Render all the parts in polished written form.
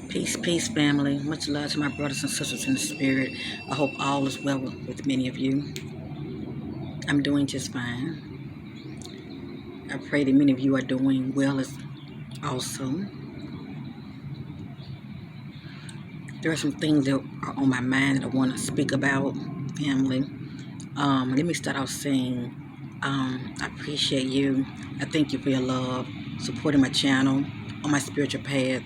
Peace, peace, family. Much love to my brothers and sisters in the spirit. I hope all is well with many of you. I'm doing just fine. I pray that many of you are doing well as also. There are some things that are on my mind that I want to speak about, family. Let me start off saying I appreciate you. I thank you for your love, supporting my channel on my spiritual path.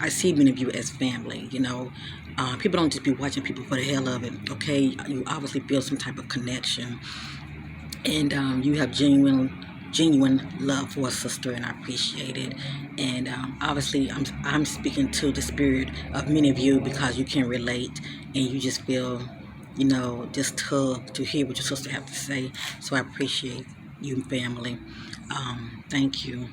I see many of you as family, people don't just be watching people for the hell of it, okay? You obviously feel some type of connection, and you have genuine love for a sister, and I appreciate it. And obviously, I'm speaking to the spirit of many of you because you can relate, and you just feel, just tug to hear what your sister have to say. So I appreciate you, family. Thank you.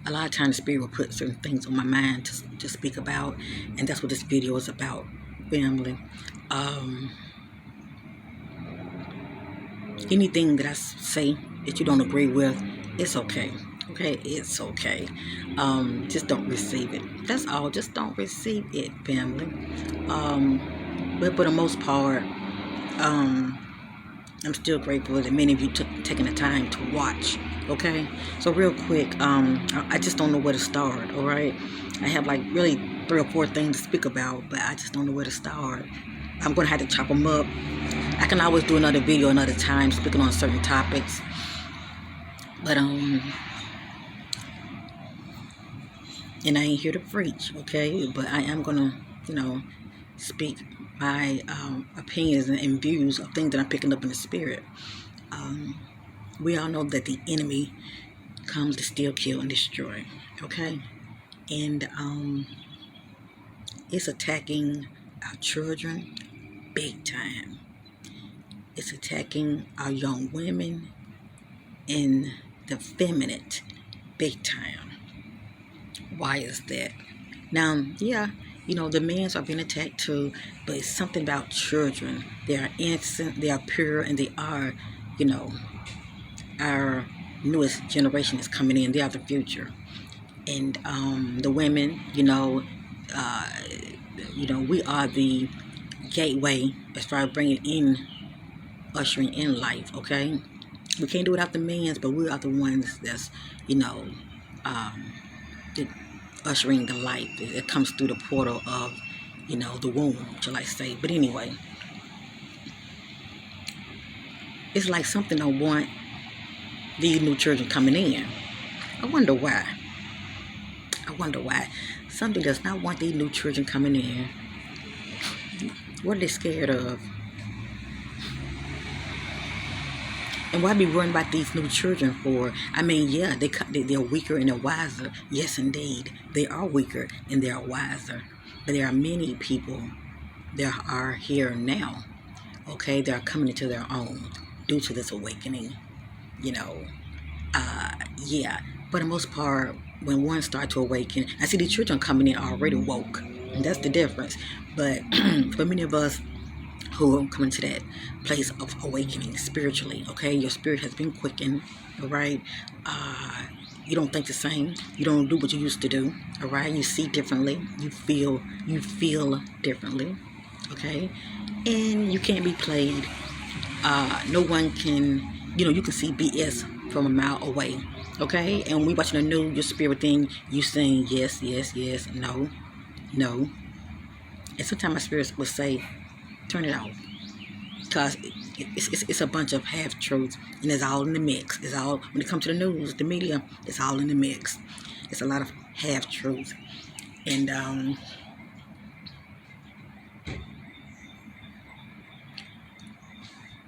A lot of times the spirit will put certain things on my mind to speak about, and that's what this video is about, family. Anything that I say that you don't agree with, it's okay. Okay, it's okay. Just don't receive it. That's all. Just don't receive it, family. But for the most part, I'm still grateful that many of you taking the time to watch. Okay, so real quick, I just don't know where to start. All right, I have like really 3 or 4 things to speak about, but I just don't know where to start. I'm gonna have to chop them up. I can always do another video another time speaking on certain topics, but and I ain't here to preach, okay? But I am gonna, speak my opinions and views of things that I'm picking up in the spirit. We all know that the enemy comes to steal, kill, and destroy, okay? And it's attacking our children big time. It's attacking our young women and the feminine big time. Why is that? Now, yeah, the men's are being attacked too, but it's something about children. They are innocent, they are pure, and they are, our newest generation is coming in. They are the future. And the women, we are the gateway as far as bringing in, ushering in life, okay? We can't do it without the men's, but we are the ones that's, the, ushering the light. It comes through the portal of, the womb, shall I say. But anyway, it's like something don't want these new children coming in. I wonder why. Something does not want these new children coming in. What are they scared of? And why be worrying about these new children for? I mean, yeah, they're weaker and they're wiser. Yes, indeed. They are weaker and they are wiser. But there are many people that are here now, okay? They are coming into their own due to this awakening, yeah. For the most part, when one starts to awaken, I see the children coming in already woke. And that's the difference. But for many of us who are coming to that place of awakening spiritually, okay? Your spirit has been quickened, all right? You don't think the same. You don't do what you used to do, all right? You see differently. You feel differently, okay? And you can't be played. No one can, you can see BS from a mile away, okay? And when we watching the news, your spirit thing, you saying yes, yes, yes, no, no. And sometimes my spirit will say, turn it off. Because it's a bunch of half-truths, and it's all in the mix. It's all, when it comes to the news, the media, it's all in the mix. It's a lot of half-truths. And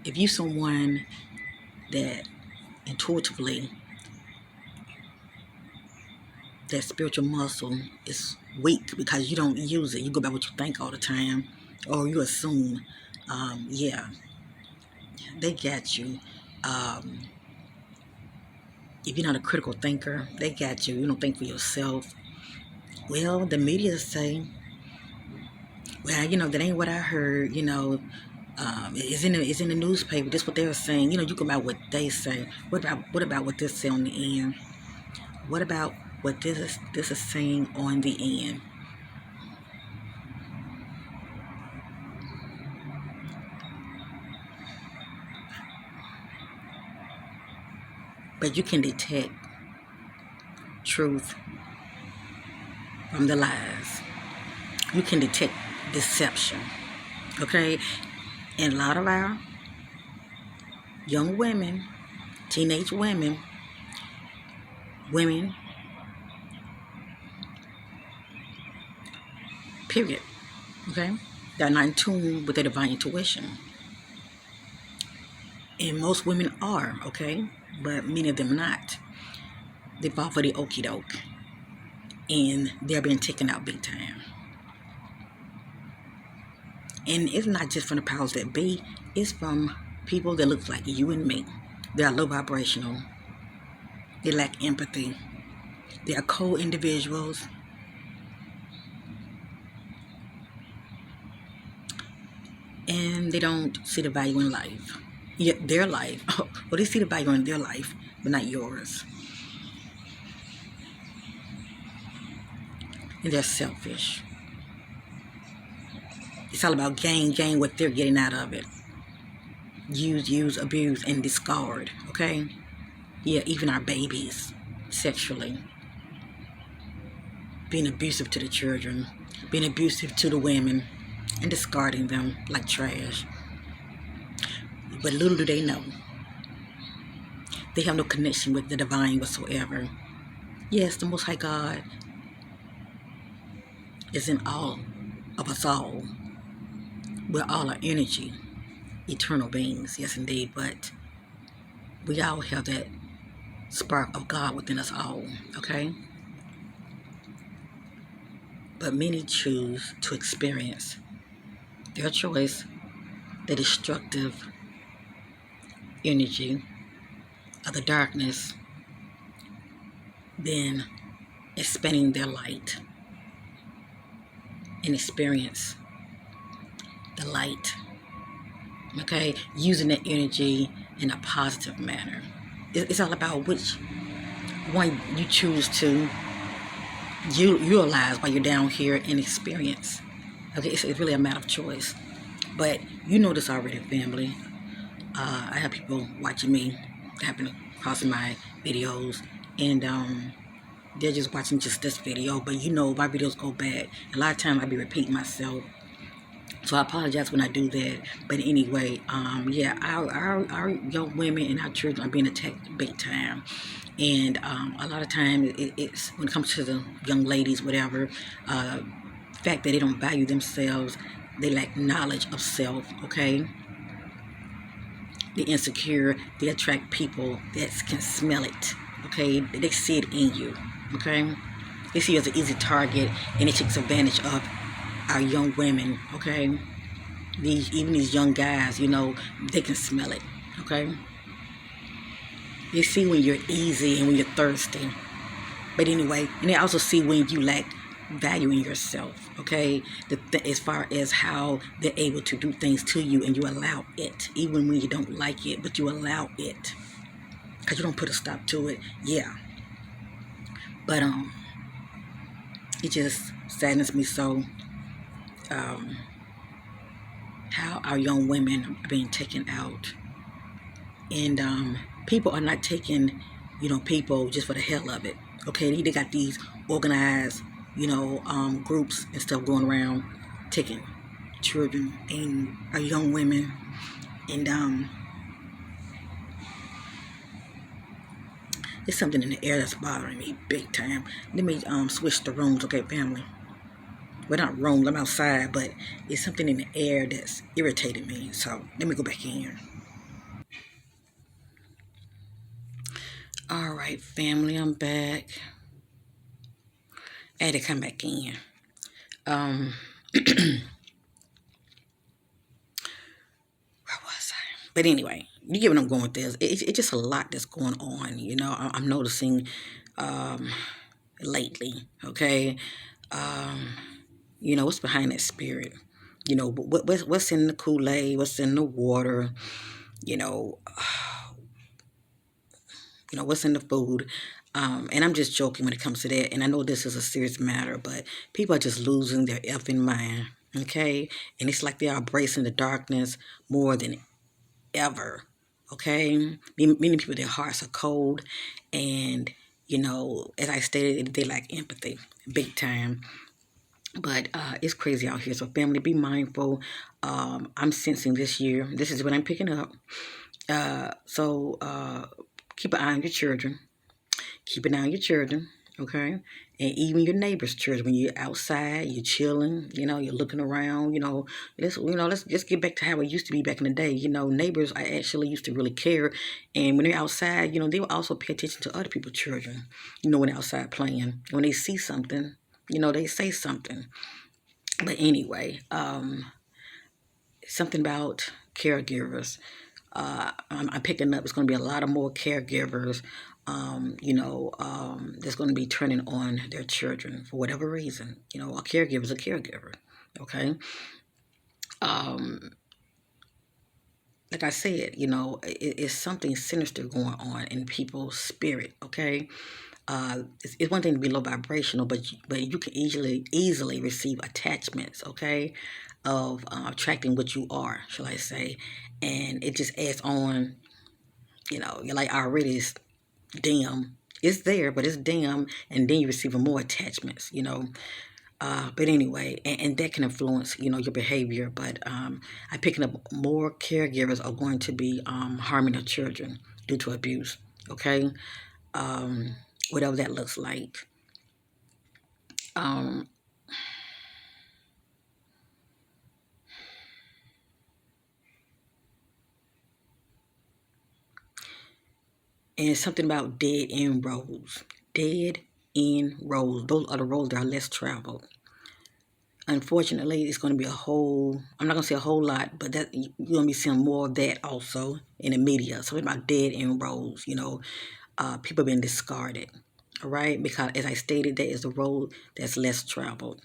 if you someone that intuitively, that spiritual muscle is weak because you don't use it. You go by what you think all the time, or you assume. Yeah, they got you. Um, if you're not a critical thinker, they got you. You don't think for yourself. Well, the media say, well, that ain't what I heard. It's in the newspaper. This what they're saying. You go by what they say. What about what this say on the end? What about what this is saying on the end? But you can detect truth from the lies. You can detect deception. Okay? And a lot of our young women, teenage women, period. Okay? They're not in tune with their divine intuition. And most women are, okay? But many of them not. They fall for the okie doke. And they're being taken out big time. And it's not just from the powers that be, it's from people that look like you and me. They are low vibrational. They lack empathy. They are cold individuals. And they don't see the value in life. Yet their life. Well, they see the value in their life, but not yours. And they're selfish. It's all about gain what they're getting out of it. Use, abuse, and discard, okay? Yeah, even our babies, sexually. Being abusive to the children, being abusive to the women, and discarding them like trash. But little do they know, they have no connection with the divine whatsoever. Yes, the Most High God is in all of us all. We're all our energy, eternal beings, yes indeed, but we all have that spark of God within us all, okay? But many choose to experience their choice, the destructive energy of the darkness, then expanding their light and experience the light, okay? Using that energy in a positive manner. It's all about which one you choose to utilize while you're down here and experience. Okay, it's really a matter of choice. But you know this already, family. I have people watching me, happen across my videos, and they're just watching just this video. But my videos go back. A lot of times I be repeating myself, so I apologize when I do that. But anyway, yeah, our young women and our children are being attacked big time. And a lot of times it's when it comes to the young ladies, whatever, the fact that they don't value themselves, they lack knowledge of self, okay? They're insecure, they attract people that can smell it, okay? They see it in you, okay? They see you as an easy target, and it takes advantage of our young women, okay? Even these young guys, they can smell it, okay? They see when you're easy and when you're thirsty. But anyway, and they also see when you lack value in yourself, okay? As far as how they're able to do things to you and you allow it, even when you don't like it, but you allow it. Because you don't put a stop to it, yeah. But it just saddens me so how our young women are being taken out. And people are not taking, people just for the hell of it. Okay, they got these organized, groups and stuff going around taking children and our young women. And there's something in the air that's bothering me big time. Let me switch the rooms, okay, family? Well, not rooms, I'm outside, but it's something in the air that's irritating me. So let me go back in here. All right, family, I'm back. I had to come back in. Um, where was I? But anyway, you get what I'm going with this. It's just a lot that's going on. I'm noticing lately. Okay, what's behind that spirit. What's in the Kool-Aid? What's in the water? You know, what's in the food. And I'm just joking when it comes to that. And I know this is a serious matter, but people are just losing their effing mind. Okay, and it's like they are embracing the darkness more than ever. Okay, many people, their hearts are cold, and as I stated, they lack empathy, big time. But it's crazy out here. So family, be mindful. I'm sensing this year. This is what I'm picking up. So keep an eye on your children. Keep an eye on your children. Okay, and even your neighbor's children. When you're outside, you're chilling. You're looking around. Let's just get back to how it used to be back in the day. Neighbors I actually used to really care, and when they're outside, they will also pay attention to other people's children. When they're outside playing, when they see something, they say something. But anyway, something about caregivers. I'm picking up. It's going to be a lot of more caregivers. That's going to be turning on their children for whatever reason. A caregiver is a caregiver. Okay. Like I said, it's something sinister going on in people's spirit. Okay. It's one thing to be low vibrational, but you can easily receive attachments, okay, of attracting what you are, shall I say, and it just adds on. You're like already is dim. It's there, but it's dim, and then you receive more attachments. But anyway, and that can influence your behavior. But I'm picking up more caregivers are going to be harming their children due to abuse. Okay. Whatever that looks like. Um, and it's something about dead end roads. Dead end roads. Those are the roads that are less traveled. Unfortunately, it's going to be I'm not going to say a whole lot, but that you're going to be seeing more of that also in the media. Something about dead end roads, people being discarded. All right, because as I stated, that is the road that's less traveled.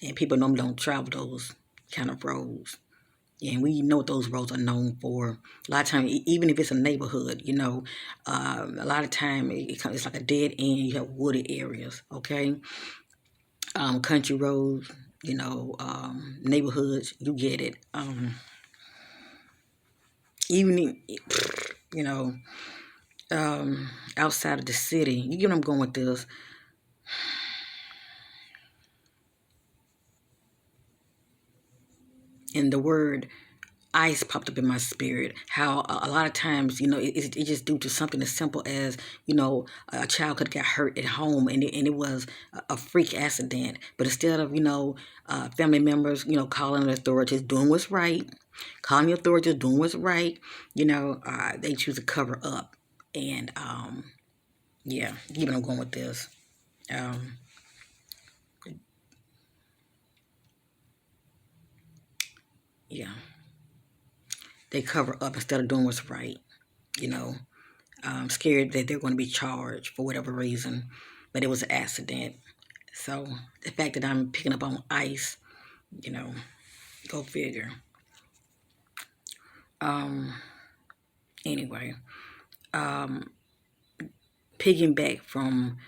And people normally don't travel those kind of roads. And we know what those roads are known for. A lot of times, even if it's a neighborhood, a lot of time it's like a dead end. You have wooded areas, okay? Country roads, neighborhoods, you get it. Even, you know, outside of the city, you get what I'm going with this. And the word ice popped up in my spirit. How a lot of times, it's just due to something as simple as, a child could get hurt at home, and it was a freak accident. But instead of, family members, calling the authorities, doing what's right, calling the authorities, doing what's right, they choose to cover up. And yeah, even I'm going with this. Yeah, they cover up instead of doing what's right. You know, scared that they're going to be charged for whatever reason, but it was an accident. So the fact that I'm picking up on ice, you know, go figure. Anyway, piggyback from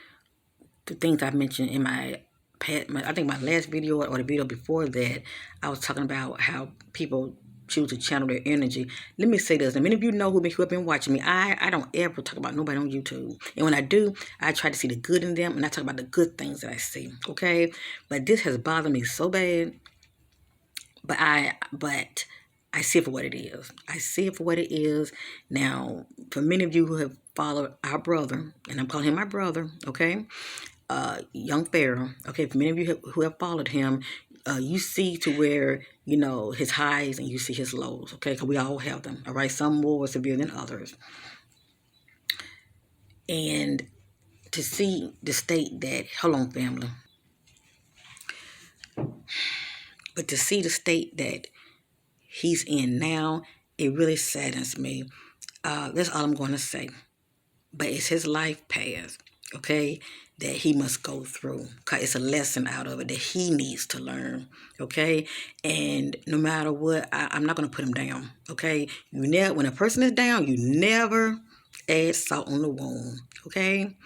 the things I mentioned in I think my last video or the video before that, I was talking about how people choose to channel their energy. Let me say this. And many of you know who have been watching me. I don't ever talk about nobody on YouTube. And when I do, I try to see the good in them, and I talk about the good things that I see. Okay? But this has bothered me so bad. But I see it for what it is. I see it for what it is. Now, for many of you who have followed our brother, and I'm calling him my brother, okay? Young Pharaoh, okay, for many of you who have followed him, you see to where, his highs and you see his lows, okay? Because we all have them, all right? Some more severe than others. And to see the state that, hold on, family, but to see the state that he's in now, it really saddens me. That's all I'm going to say. But it's his life path, okay, that he must go through. Cause it's a lesson out of it that he needs to learn, okay. And no matter what, I'm not gonna put him down, okay. When a person is down, you never add salt on the wound, okay.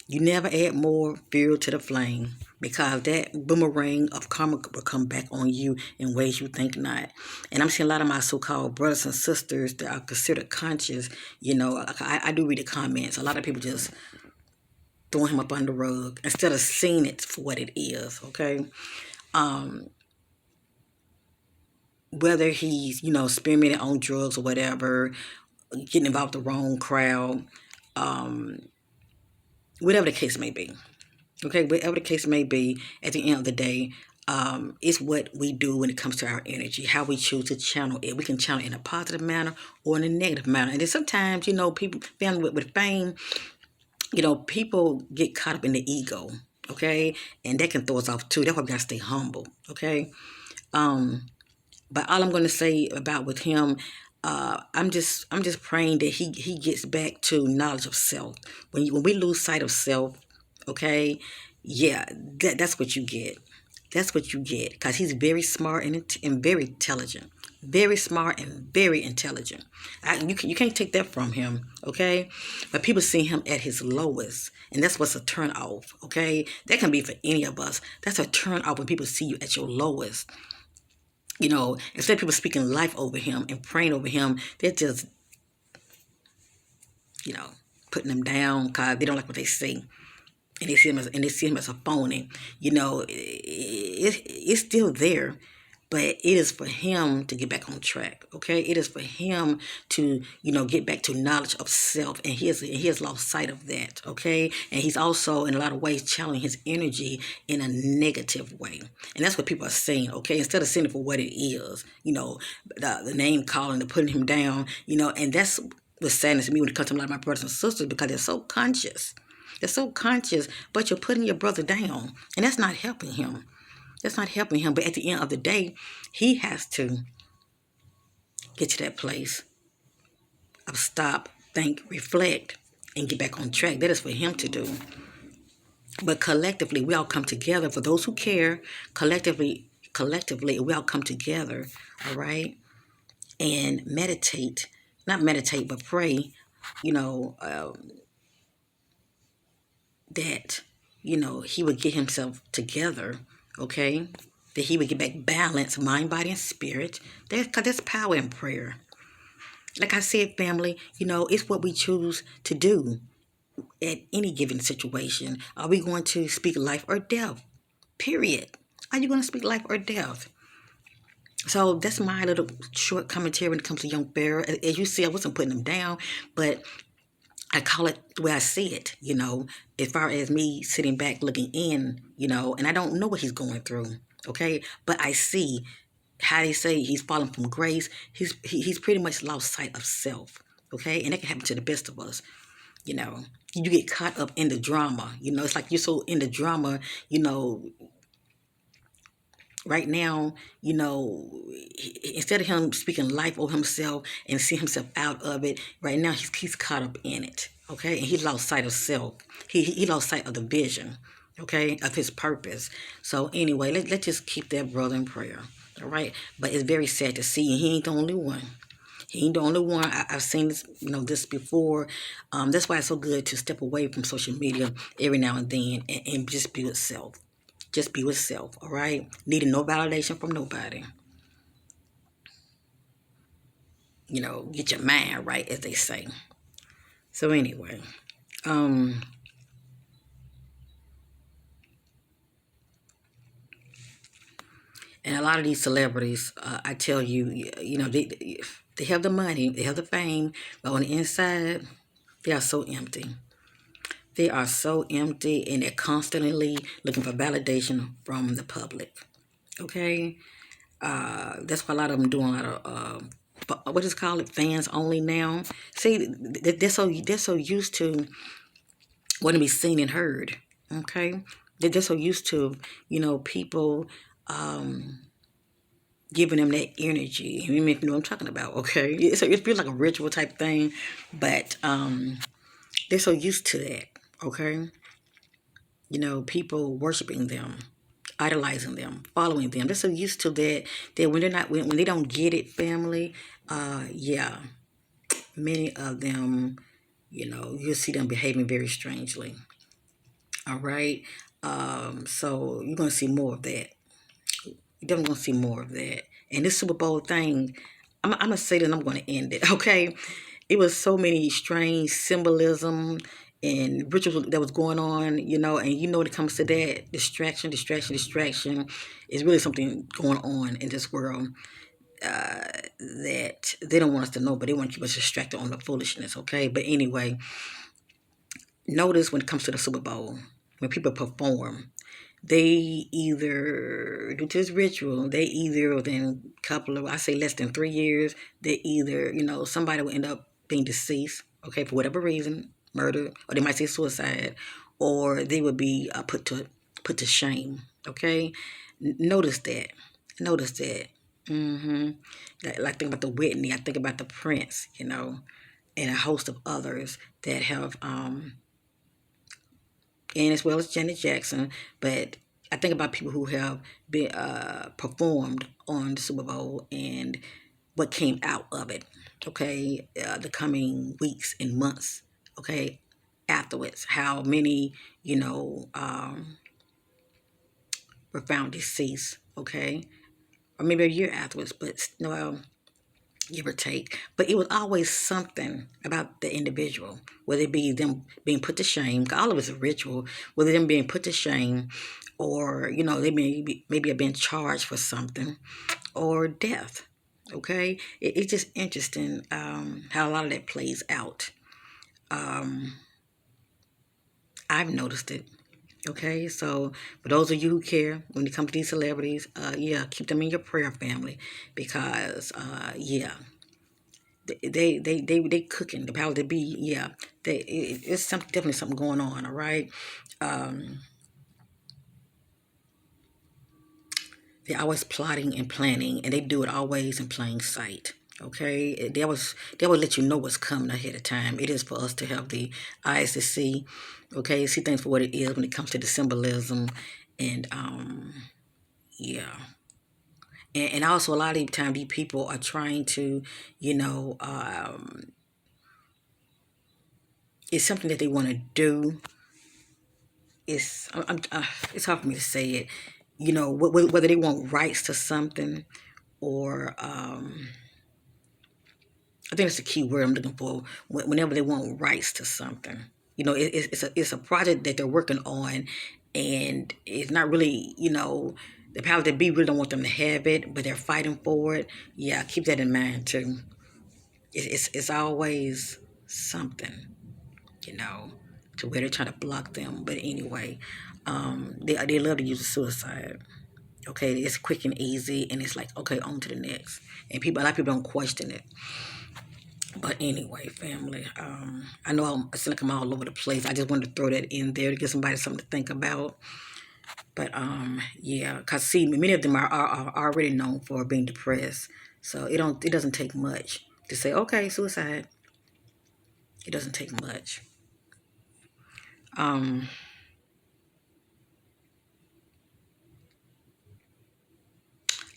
You never add more fuel to the flame, because that boomerang of karma will come back on you in ways you think not. And I'm seeing a lot of my so-called brothers and sisters that are considered conscious. I do read the comments. A lot of people just throwing him up on the rug instead of seeing it for what it is, okay? Whether he's, experimenting on drugs or whatever, getting involved with the wrong crowd, whatever the case may be. Okay, whatever the case may be, at the end of the day, it's what we do when it comes to our energy, how we choose to channel it. We can channel it in a positive manner or in a negative manner. And then sometimes, people, family with fame, people get caught up in the ego, okay? And that can throw us off too. That's why we gotta stay humble, okay? But all I'm gonna say about with him, I'm just praying that he gets back to knowledge of self. When we lose sight of self, okay, yeah, that's what you get. That's what you get, because he's very smart and very intelligent. Very smart and very intelligent. You can't take that from him, okay? But people see him at his lowest, and that's what's a turn off, okay? That can be for any of us. That's a turn off when people see you at your lowest. Instead of people speaking life over him and praying over him, they're just, putting him down because they don't like what they see. And they see him as a phony. It's still there, but it is for him to get back on track. Okay, it is for him to get back to knowledge of self, and he has lost sight of that. Okay, and he's also in a lot of ways channeling his energy in a negative way, and that's what people are saying. Okay, instead of seeing it for what it is, the name calling, the putting him down, and that's what's sadness to me when it comes to a lot of my brothers and sisters, because they're so conscious. They're so conscious, but you're putting your brother down, and that's not helping him. That's not helping him. But at the end of the day, he has to get to that place of stop, think, reflect, and get back on track. That is for him to do. But collectively, we all come together. For those who care, collectively, we all come together, all right, and meditate. Not meditate, but pray, that, he would get himself together, okay? That he would get back balance, mind, body, and spirit. There's power in prayer. Like I said, family, it's what we choose to do at any given situation. Are we going to speak life or death? Period. Are you going to speak life or death? So that's my little short commentary when it comes to young Pharaoh. As you see, I wasn't putting him down, but I call it the way I see it, as far as me sitting back looking in, and I don't know what he's going through, okay? But I see how they say he's fallen from grace. He's pretty much lost sight of self, okay? And that can happen to the best of us, You get caught up in the drama, it's like you're so in the drama, right now, instead of him speaking life over himself and see himself out of it, right now he's caught up in it, okay? And he lost sight of self. He lost sight of the vision, okay, of his purpose. So anyway, let's just keep that brother in prayer, all right? But it's very sad to see, and he ain't the only one. He ain't the only one. I've seen this, this before. That's why it's so good to step away from social media every now and then and just be with self. Just be with self, all right? Needing no validation from nobody. Get your mind right, as they say. So anyway, and a lot of these celebrities, I tell you, they have the money, they have the fame, but on the inside, they are so empty. They are so empty, and they're constantly looking for validation from the public. Okay? That's why a lot of them doing a lot of what is it called, fans only now. See, they're so used to want to be seen and heard. Okay, they're just so used to, people giving them that energy. You know what I'm talking about? Okay, it feels like a ritual type thing, but they're so used to that. Okay, people worshiping them, idolizing them, following them. They're so used to that when they're not when they don't get it, family. Yeah, many of them, you'll see them behaving very strangely. All right. So you're gonna see more of that. You're definitely gonna see more of that. And this Super Bowl thing, I'm gonna say that, and I'm gonna end it. Okay. It was so many strange symbolism and rituals that was going on, and when it comes to that, distraction is really something going on in this world that they don't want us to know, but they want to keep us distracted on the foolishness, okay? But anyway, notice when it comes to the Super Bowl, when people perform, they either do this ritual, they either within a couple of, I say less than 3 years, they either, somebody will end up being deceased, okay, for whatever reason, murder, or they might say suicide, or they would be put to shame, okay? Notice that. Notice that. Like think about the Whitney, I think about the Prince, and a host of others that have and as well as Janet Jackson. But I think about people who have been performed on the Super Bowl and what came out of it. Okay, the coming weeks and months. Okay, afterwards, how many were found deceased. Okay, or maybe a year afterwards, but no. Give or take. But it was always something about the individual, whether it be them being put to shame, 'cause all of it's a ritual, whether them being put to shame, or, they maybe have been charged for something, or death. Okay? It's just interesting how a lot of that plays out. I've noticed it. Okay, so for those of you who care when it comes to these celebrities, yeah, keep them in your prayer family because, yeah, they cooking the power to be. Yeah, it's definitely something going on. All right. They're always plotting and planning, and they do it always in plain sight. Okay, they always let you know what's coming ahead of time. It is for us to have the eyes to see. Okay, see things for what it is when it comes to the symbolism, and yeah. And also a lot of the time these people are trying to, you know, it's something that they want to do. It's hard for me to say it. Whether they want rights to something, or I think that's the key word I'm looking for. Whenever they want rights to something, it's a project that they're working on, and it's not really, the power that be really don't want them to have it, but they're fighting for it. Yeah, keep that in mind too. It's always something, you know, to where they're trying to block them. But anyway, they love to use suicide. Okay, it's quick and easy, and it's like, okay, on to the next. And a lot of people don't question it. But anyway, family, I know I feel like I'm all over the place. I just wanted to throw that in there to give somebody something to think about. But yeah, cause see, many of them are already known for being depressed, so it doesn't take much to say, okay, suicide. It doesn't take much. Um,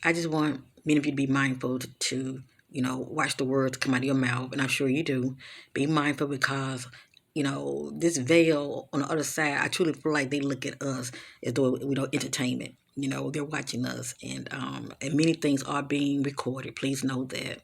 I just want many of you to be mindful to watch the words come out of your mouth, and I'm sure you do. Be mindful because this veil on the other side. I truly feel like they look at us as though entertainment. They're watching us, and many things are being recorded. Please know that.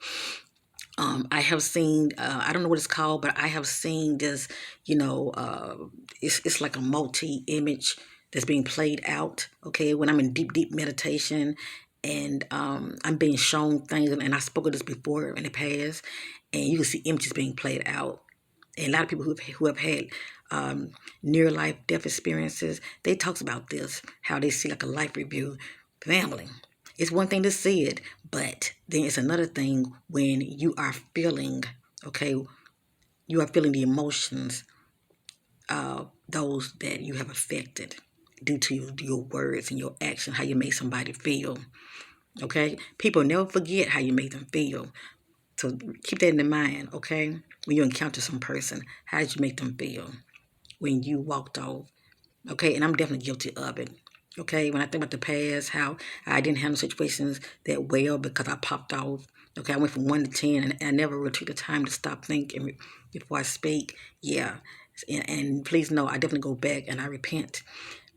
I have seen, I don't know what it's called, but I have seen this, it's like a multi-image that's being played out, okay, when I'm in deep, deep meditation, and I'm being shown things, and I spoke of this before in the past, and you can see images being played out. And a lot of people who have had near life death experiences, they talks about this, how they see like a life review. Family, it's one thing to see it, but then it's another thing when you are feeling, okay, you are feeling the emotions those that you have affected due to your words and your action, how you made somebody feel. Okay? People never forget how you made them feel. So keep that in mind, okay? When you encounter some person, how did you make them feel when you walked off? Okay, and I'm definitely guilty of it. Okay, when I think about the past, how I didn't handle situations that well because I popped off. Okay, I went from 1 to 10, and I never really took the time to stop thinking before I speak. Yeah, and please know I definitely go back and I repent,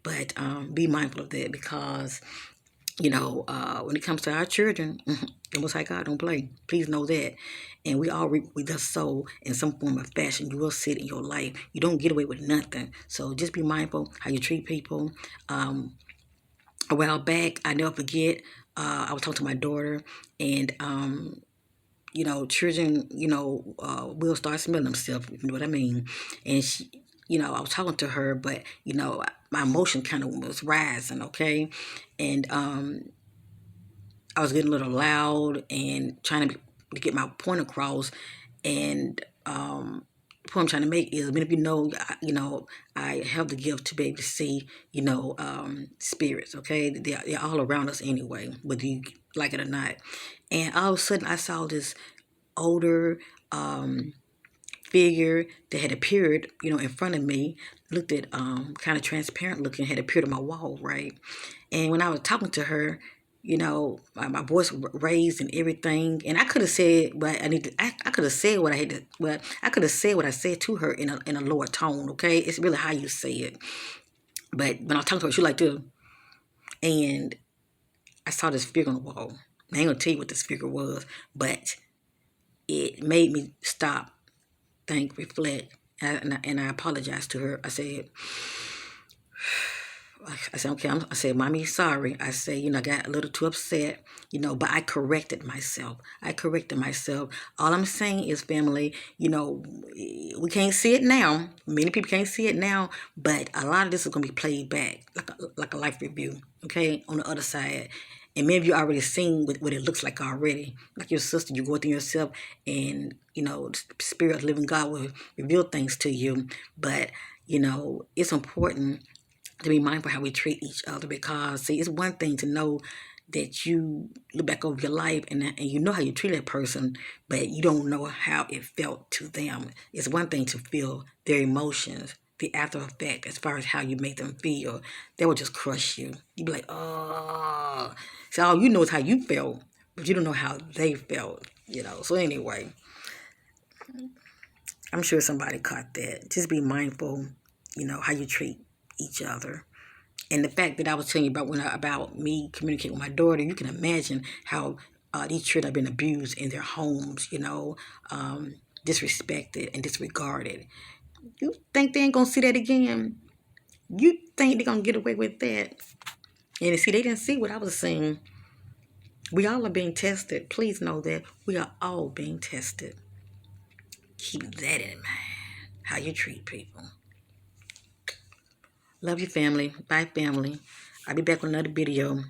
but be mindful of that because when it comes to our children, the Most High God don't play. Please know that. And we all reap what we thus sow in some form of fashion. You will see it in your life. You don't get away with nothing. So just be mindful how you treat people. A while back, I never forget, I was talking to my daughter, and children, will start smelling themselves, if you know what I mean. And she, I was talking to her, but my emotion kind of was rising, okay, and I was getting a little loud and trying to get my point across. And the point I'm trying to make is, many of I have the gift to be able to see, spirits. Okay, they're all around us anyway, whether you like it or not. And all of a sudden, I saw this older figure that had appeared, in front of me. Looked at kind of transparent looking, had appeared on my wall, right? And when I was talking to her, my voice raised and everything, and I could have said what I need to. I could have said what I had to. Well, I could have said what I said to her in a lower tone. Okay, it's really how you say it. But when I was talking to her, she like to, and I saw this figure on the wall. I ain't gonna tell you what this figure was, but it made me stop, think, reflect, and I apologized to her. I said, okay, I said, Mommy, sorry. I said, I got a little too upset, but I corrected myself. All I'm saying is, family, we can't see it now. Many people can't see it now, but a lot of this is going to be played back like a life review, okay, on the other side. And many of you already seen what it looks like already. Like your sister, you go within yourself and, the Spirit of the living God will reveal things to you. But, it's important to be mindful how we treat each other, because see, it's one thing to know that you look back over your life and you know how you treat that person, but you don't know how it felt to them. It's one thing to feel their emotions, the after effect, as far as how you make them feel. They will just crush you. You'd be like, oh. So all you know is how you felt, but you don't know how they felt, So anyway, I'm sure somebody caught that. Just be mindful, how you treat each other. And the fact that I was telling you about me communicating with my daughter, you can imagine how these children have been abused in their homes, disrespected and disregarded. You think they ain't gonna see that again? You think they're gonna get away with that? And see, they didn't see what I was seeing. We all are being tested. Please know that we are all being tested. Keep that in mind. How you treat people. Love you, family. Bye, family. I'll be back with another video.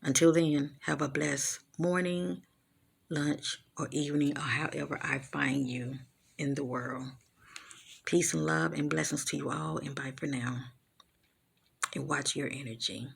Until then, have a blessed morning, lunch, or evening, or however I find you in the world. Peace and love and blessings to you all, and bye for now. And watch your energy.